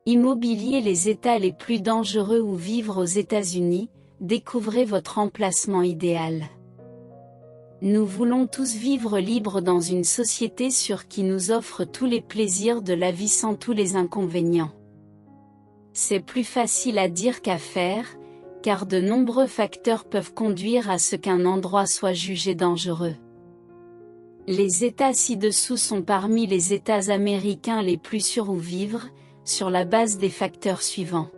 Immobilier, les États les plus dangereux où vivre aux États-Unis, découvrez votre emplacement idéal. Nous voulons tous vivre libres dans une société sûre qui nous offre tous les plaisirs de la vie sans tous les inconvénients. C'est plus facile à dire qu'à faire, car de nombreux facteurs peuvent conduire à ce qu'un endroit soit jugé dangereux. Les États ci-dessous sont parmi les États américains les plus sûrs où vivre, sur la base des facteurs suivants.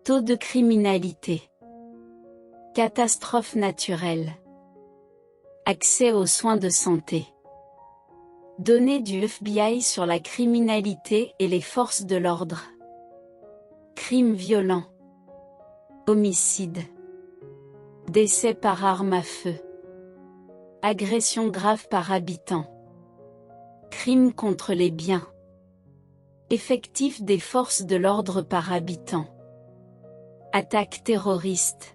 Taux de criminalité. Catastrophes naturelles. Accès aux soins de santé. Données du FBI sur la criminalité et les forces de l'ordre. Crimes violents. Homicide. Décès par arme à feu. Agression grave par habitant. Crimes contre les biens. Effectif des forces de l'ordre par habitant. Attaques terroristes.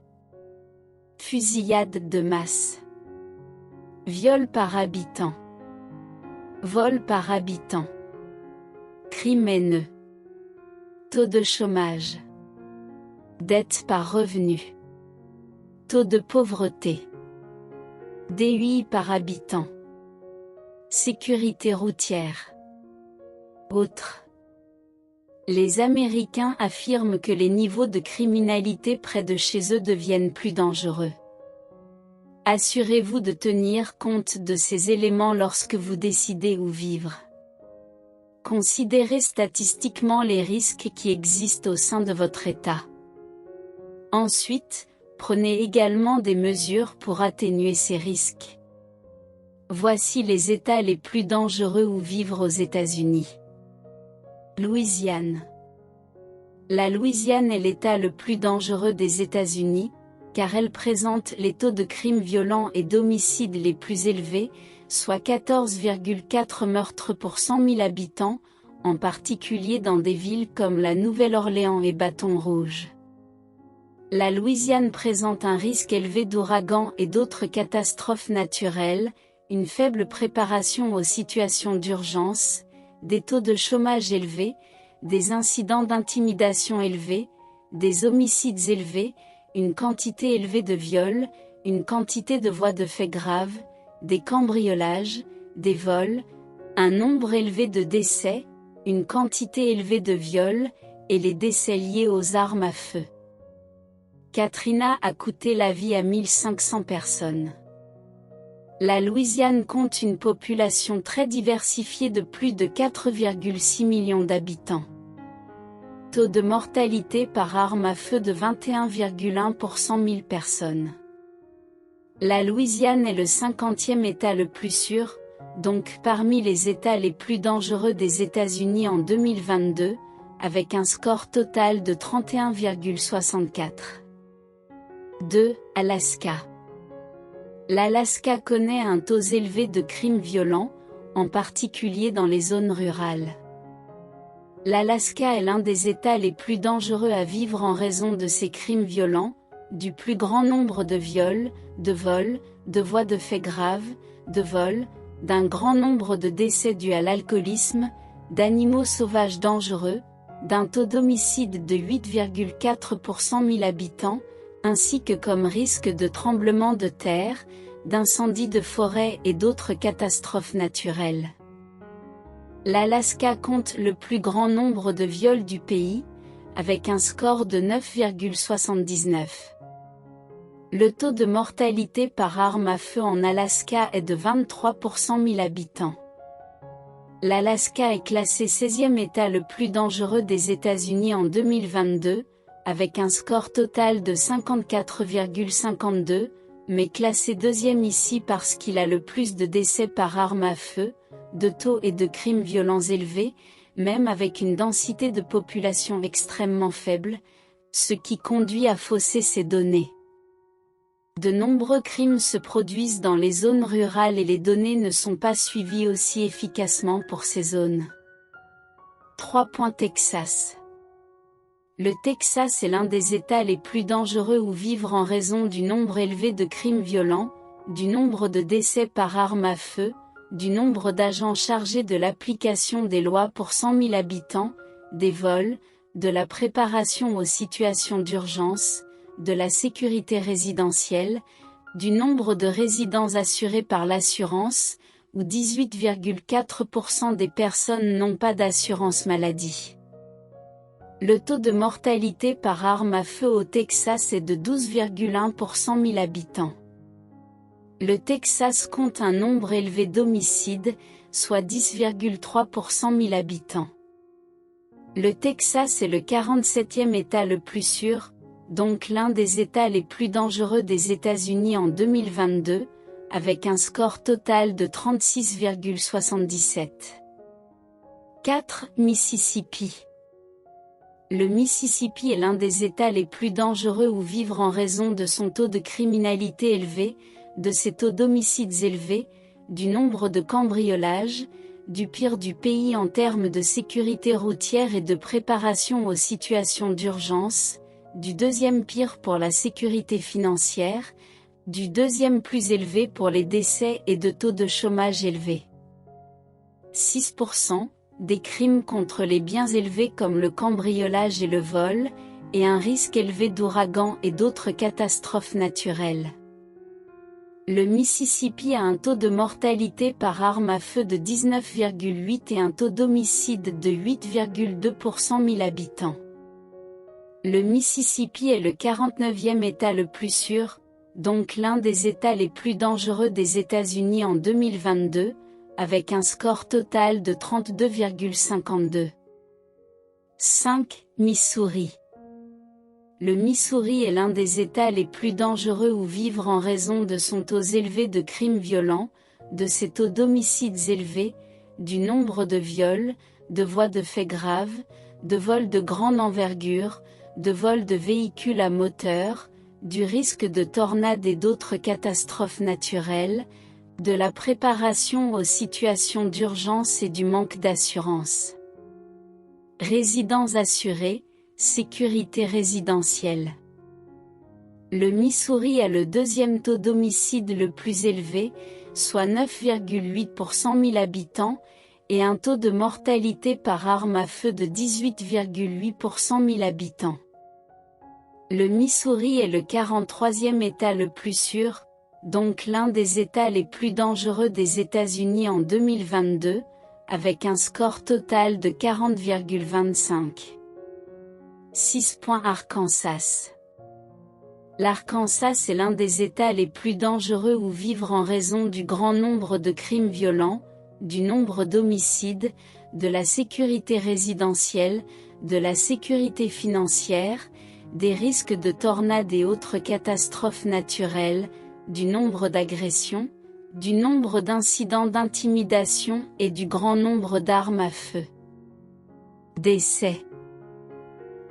Fusillade de masse. Viol par habitant. Vol par habitant. Crime haineux. Taux de chômage. Dette par revenu. Taux de pauvreté. DUI par habitant. Sécurité routière. Autres. Les Américains affirment que les niveaux de criminalité près de chez eux deviennent plus dangereux. Assurez-vous de tenir compte de ces éléments lorsque vous décidez où vivre. Considérez statistiquement les risques qui existent au sein de votre État. Ensuite, prenez également des mesures pour atténuer ces risques. Voici les États les plus dangereux où vivre aux États-Unis. Louisiane. La Louisiane est l'État le plus dangereux des États-Unis, car elle présente les taux de crimes violents et d'homicides les plus élevés, soit 14,4 meurtres pour 100 000 habitants, en particulier dans des villes comme la Nouvelle-Orléans et Baton Rouge. La Louisiane présente un risque élevé d'ouragans et d'autres catastrophes naturelles, une faible préparation aux situations d'urgence, des taux de chômage élevés, des incidents d'intimidation élevés, des homicides élevés, une quantité élevée de viols, une quantité de voies de fait graves, des cambriolages, des vols, un nombre élevé de décès, une quantité élevée de viols, et les décès liés aux armes à feu. Katrina a coûté la vie à 1500 personnes. La Louisiane compte une population très diversifiée de plus de 4,6 millions d'habitants. Taux de mortalité par arme à feu de 21,1 pour 100 000 personnes. La Louisiane est le 50e État le plus sûr, donc parmi les États les plus dangereux des États-Unis en 2022, avec un score total de 31,64. 2. Alaska. L'Alaska connaît un taux élevé de crimes violents, en particulier dans les zones rurales. L'Alaska est l'un des États les plus dangereux à vivre en raison de ses crimes violents, du plus grand nombre de viols, de vols, de voies de fait graves, de vols, d'un grand nombre de décès dus à l'alcoolisme, d'animaux sauvages dangereux, d'un taux d'homicide de 8,4 pour 100 000 habitants, ainsi que comme risque de tremblements de terre, d'incendies de forêt et d'autres catastrophes naturelles. L'Alaska compte le plus grand nombre de viols du pays, avec un score de 9,79. Le taux de mortalité par arme à feu en Alaska est de 23 pour 100 000 habitants. L'Alaska est classé 16e État le plus dangereux des États-Unis en 2022, avec un score total de 54,52, mais classé deuxième ici parce qu'il a le plus de décès par arme à feu, de taux et de crimes violents élevés, même avec une densité de population extrêmement faible, ce qui conduit à fausser ces données. De nombreux crimes se produisent dans les zones rurales et les données ne sont pas suivies aussi efficacement pour ces zones. 3. Texas. Le Texas est l'un des États les plus dangereux où vivre en raison du nombre élevé de crimes violents, du nombre de décès par arme à feu, du nombre d'agents chargés de l'application des lois pour 100 000 habitants, des vols, de la préparation aux situations d'urgence, de la sécurité résidentielle, du nombre de résidents assurés par l'assurance, où 18,4% des personnes n'ont pas d'assurance maladie. Le taux de mortalité par arme à feu au Texas est de 12,1 pour 100 000 habitants. Le Texas compte un nombre élevé d'homicides, soit 10,3 pour 100 000 habitants. Le Texas est le 47e État le plus sûr, donc l'un des États les plus dangereux des États-Unis en 2022, avec un score total de 36,77. 4. Mississippi. Le Mississippi est l'un des États les plus dangereux où vivre en raison de son taux de criminalité élevé, de ses taux d'homicides élevés, du nombre de cambriolages, du pire du pays en termes de sécurité routière et de préparation aux situations d'urgence, du deuxième pire pour la sécurité financière, du deuxième plus élevé pour les décès et de taux de chômage élevé. 6%, des crimes contre les biens élevés comme le cambriolage et le vol, et un risque élevé d'ouragans et d'autres catastrophes naturelles. Le Mississippi a un taux de mortalité par arme à feu de 19,8 et un taux d'homicide de 8,2 pour 100 000 habitants. Le Mississippi est le 49e État le plus sûr, donc l'un des États les plus dangereux des États-Unis en 2022, avec un score total de 32,52. 5. Missouri. Le Missouri est l'un des États les plus dangereux où vivre en raison de son taux élevé de crimes violents, de ses taux d'homicides élevés, du nombre de viols, de voies de fait graves, de vols de grande envergure, de vols de véhicules à moteur, du risque de tornades et d'autres catastrophes naturelles, de la préparation aux situations d'urgence et du manque d'assurance. Résidents assurés, sécurité résidentielle. Le Missouri a le deuxième taux d'homicide le plus élevé, soit 9,8 pour 100 000 habitants, et un taux de mortalité par arme à feu de 18,8 pour 100 000 habitants. Le Missouri est le 43e État le plus sûr, donc l'un des États les plus dangereux des États-Unis en 2022, avec un score total de 40,25. 6. Arkansas. L'Arkansas est l'un des États les plus dangereux où vivre en raison du grand nombre de crimes violents, du nombre d'homicides, de la sécurité résidentielle, de la sécurité financière, des risques de tornades et autres catastrophes naturelles, du nombre d'agressions, du nombre d'incidents d'intimidation et du grand nombre d'armes à feu. Décès.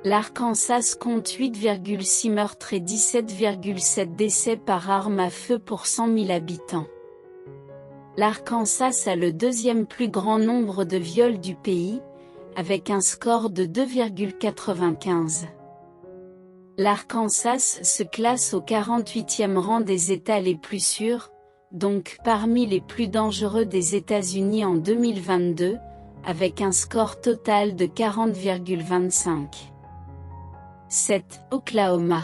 L'Arkansas compte 8,6 meurtres et 17,7 décès par arme à feu pour 100 000 habitants. L'Arkansas a le deuxième plus grand nombre de viols du pays, avec un score de 2,95. L'Arkansas se classe au 48e rang des États les plus sûrs, donc parmi les plus dangereux des États-Unis en 2022, avec un score total de 40,25. 7. Oklahoma.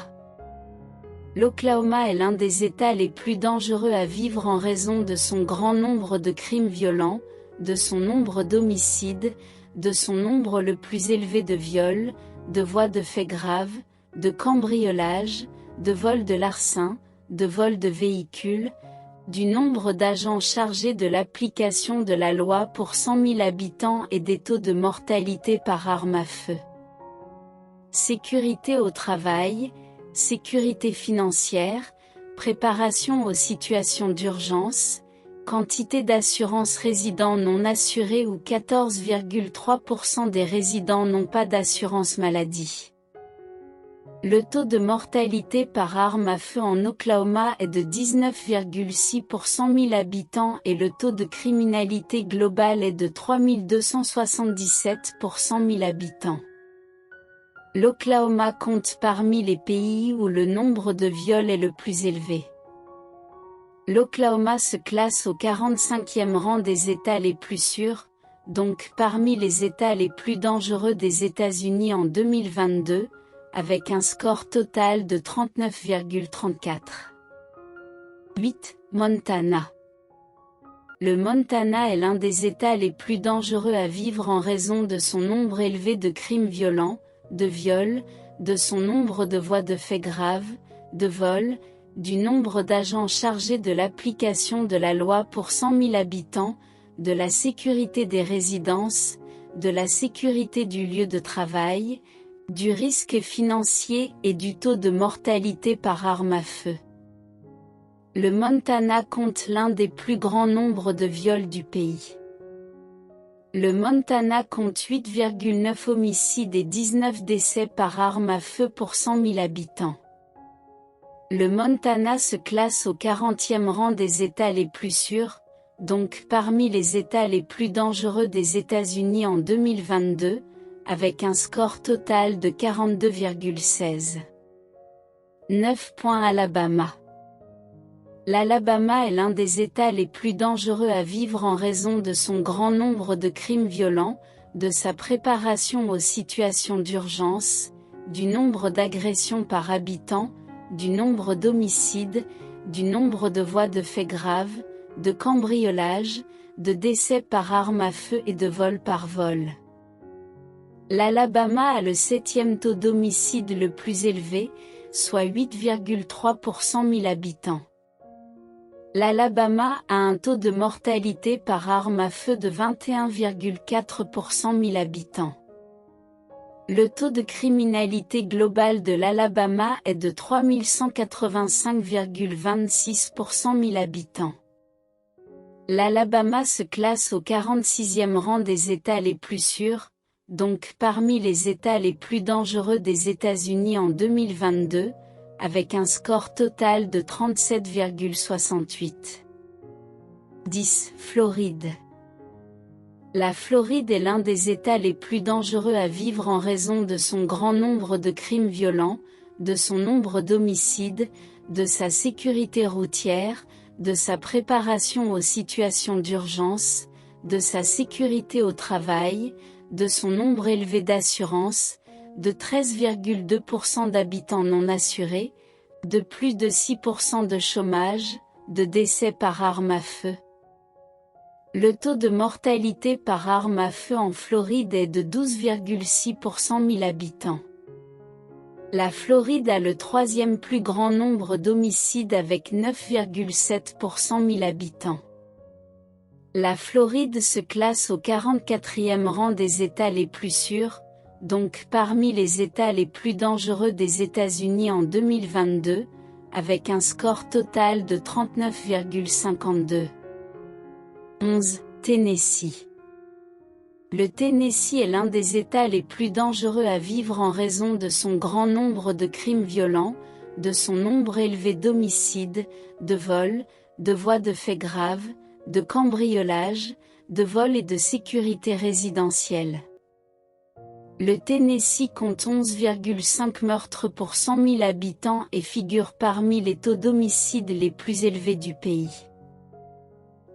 L'Oklahoma est l'un des États les plus dangereux à vivre en raison de son grand nombre de crimes violents, de son nombre d'homicides, de son nombre le plus élevé de viols, de voies de fait graves, de cambriolages, de vols de larcins, de vols de véhicules, du nombre d'agents chargés de l'application de la loi pour 100 000 habitants et des taux de mortalité par arme à feu. Sécurité au travail, sécurité financière, préparation aux situations d'urgence, quantité d'assurance résidents non assurés où 14,3% des résidents n'ont pas d'assurance maladie. Le taux de mortalité par arme à feu en Oklahoma est de 19,6 pour 100 000 habitants et le taux de criminalité globale est de 3277 pour 100 000 habitants. L'Oklahoma compte parmi les pays où le nombre de viols est le plus élevé. L'Oklahoma se classe au 45e rang des États les plus sûrs, donc parmi les États les plus dangereux des États-Unis en 2022, avec un score total de 39,34. 8. Montana. Le Montana est l'un des États les plus dangereux à vivre en raison de son nombre élevé de crimes violents, de viols, de son nombre de voies de fait graves, de vols, du nombre d'agents chargés de l'application de la loi pour 100 000 habitants, de la sécurité des résidences, de la sécurité du lieu de travail, du risque financier et du taux de mortalité par arme à feu. Le Montana compte l'un des plus grands nombres de viols du pays. Le Montana compte 8,9 homicides et 19 décès par arme à feu pour 100 000 habitants. Le Montana se classe au 40e rang des États les plus sûrs, donc parmi les États les plus dangereux des États-Unis en 2022, avec un score total de 42,16. 9. Alabama. L'Alabama est l'un des États les plus dangereux à vivre en raison de son grand nombre de crimes violents, de sa préparation aux situations d'urgence, du nombre d'agressions par habitant, du nombre d'homicides, du nombre de voies de fait graves, de cambriolages, de décès par arme à feu et de vol par vol. L'Alabama a le 7e taux d'homicide le plus élevé, soit 8,3 pour 100 000 habitants. L'Alabama a un taux de mortalité par arme à feu de 21,4 pour 100 000 habitants. Le taux de criminalité globale de l'Alabama est de 3185,26 pour 100 000 habitants. L'Alabama se classe au 46e rang des États les plus sûrs, donc parmi les États les plus dangereux des États-Unis en 2022, avec un score total de 37,68. 10. Floride. La Floride est l'un des États les plus dangereux à vivre en raison de son grand nombre de crimes violents, de son nombre d'homicides, de sa sécurité routière, de sa préparation aux situations d'urgence, de sa sécurité au travail, de son nombre élevé d'assurances, de 13,2% d'habitants non assurés, de plus de 6% de chômage, de décès par arme à feu. Le taux de mortalité par arme à feu en Floride est de 12,6 pour 100 000 habitants. La Floride a le 3e plus grand nombre d'homicides avec 9,7 pour 100 000 habitants. La Floride se classe au 44e rang des États les plus sûrs, donc parmi les États les plus dangereux des États-Unis en 2022, avec un score total de 39,52. 11. Tennessee. Le Tennessee est l'un des États les plus dangereux à vivre en raison de son grand nombre de crimes violents, de son nombre élevé d'homicides, de vols, de voies de fait graves, de cambriolages, de vols et de sécurité résidentielle. Le Tennessee compte 11,5 meurtres pour 100 000 habitants et figure parmi les taux d'homicide les plus élevés du pays.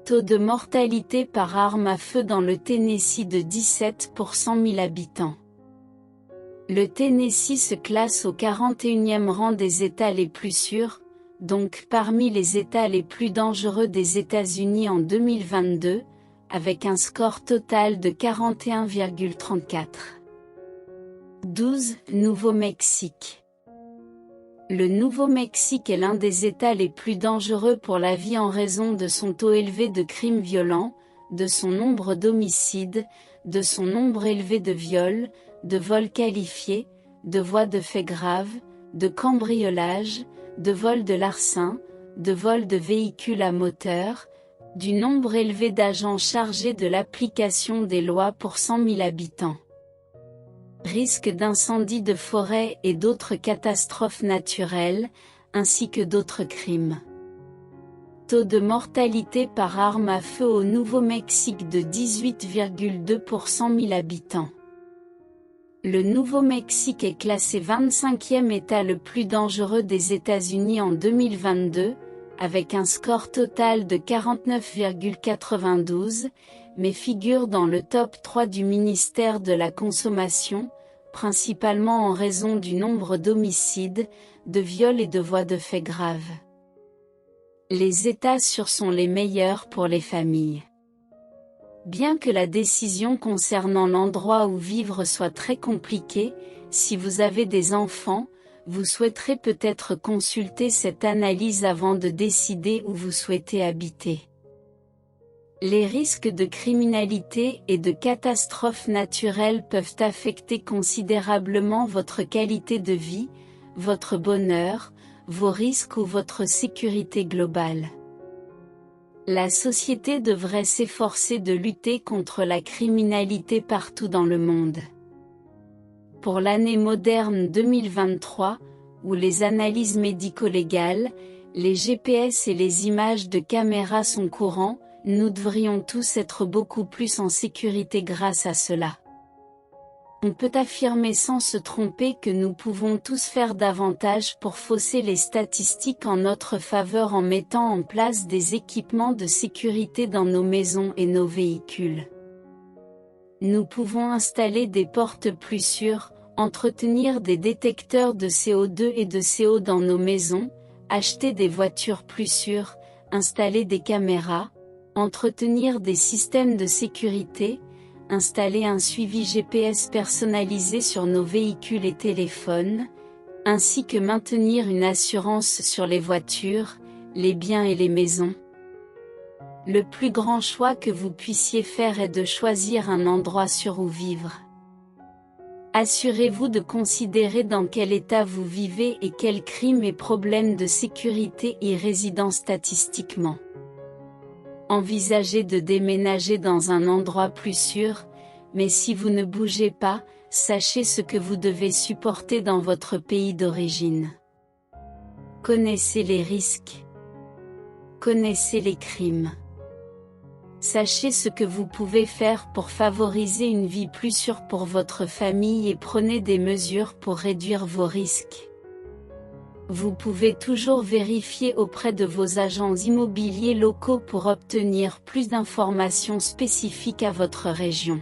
Taux de mortalité par arme à feu dans le Tennessee de 17 pour 100 000 habitants. Le Tennessee se classe au 41e rang des États les plus sûrs, donc parmi les États les plus dangereux des États-Unis en 2022, avec un score total de 41,34. 12. Nouveau-Mexique. Le Nouveau-Mexique est l'un des États les plus dangereux pour la vie en raison de son taux élevé de crimes violents, de son nombre d'homicides, de son nombre élevé de viols, de vols qualifiés, de voies de fait graves, de cambriolages, de vols de larcins, de vols de véhicules à moteur, du nombre élevé d'agents chargés de l'application des lois pour 100 000 habitants. Risque d'incendie de forêt et d'autres catastrophes naturelles, ainsi que d'autres crimes. Taux de mortalité par arme à feu au Nouveau-Mexique de 18,2 pour 100 000 habitants. Le Nouveau-Mexique est classé 25e État le plus dangereux des États-Unis en 2022, avec un score total de 49,92, mais figure dans le top 3 du ministère de la Consommation, principalement en raison du nombre d'homicides, de viols et de voies de fait graves. Les États sûrs sont les meilleurs pour les familles. Bien que la décision concernant l'endroit où vivre soit très compliquée, si vous avez des enfants, vous souhaiterez peut-être consulter cette analyse avant de décider où vous souhaitez habiter. Les risques de criminalité et de catastrophes naturelles peuvent affecter considérablement votre qualité de vie, votre bonheur, vos risques ou votre sécurité globale. La société devrait s'efforcer de lutter contre la criminalité partout dans le monde. Pour l'année moderne 2023, où les analyses médico-légales, les GPS et les images de caméra sont courants, nous devrions tous être beaucoup plus en sécurité grâce à cela. On peut affirmer sans se tromper que nous pouvons tous faire davantage pour fausser les statistiques en notre faveur en mettant en place des équipements de sécurité dans nos maisons et nos véhicules. Nous pouvons installer des portes plus sûres, entretenir des détecteurs de CO2 et de CO dans nos maisons, acheter des voitures plus sûres, installer des caméras, entretenir des systèmes de sécurité, installer un suivi GPS personnalisé sur nos véhicules et téléphones, ainsi que maintenir une assurance sur les voitures, les biens et les maisons. Le plus grand choix que vous puissiez faire est de choisir un endroit sûr où vivre. Assurez-vous de considérer dans quel état vous vivez et quels crimes et problèmes de sécurité y résident statistiquement. Envisagez de déménager dans un endroit plus sûr, mais si vous ne bougez pas, sachez ce que vous devez supporter dans votre pays d'origine. Connaissez les risques. Connaissez les crimes. Sachez ce que vous pouvez faire pour favoriser une vie plus sûre pour votre famille et prenez des mesures pour réduire vos risques. Vous pouvez toujours vérifier auprès de vos agents immobiliers locaux pour obtenir plus d'informations spécifiques à votre région.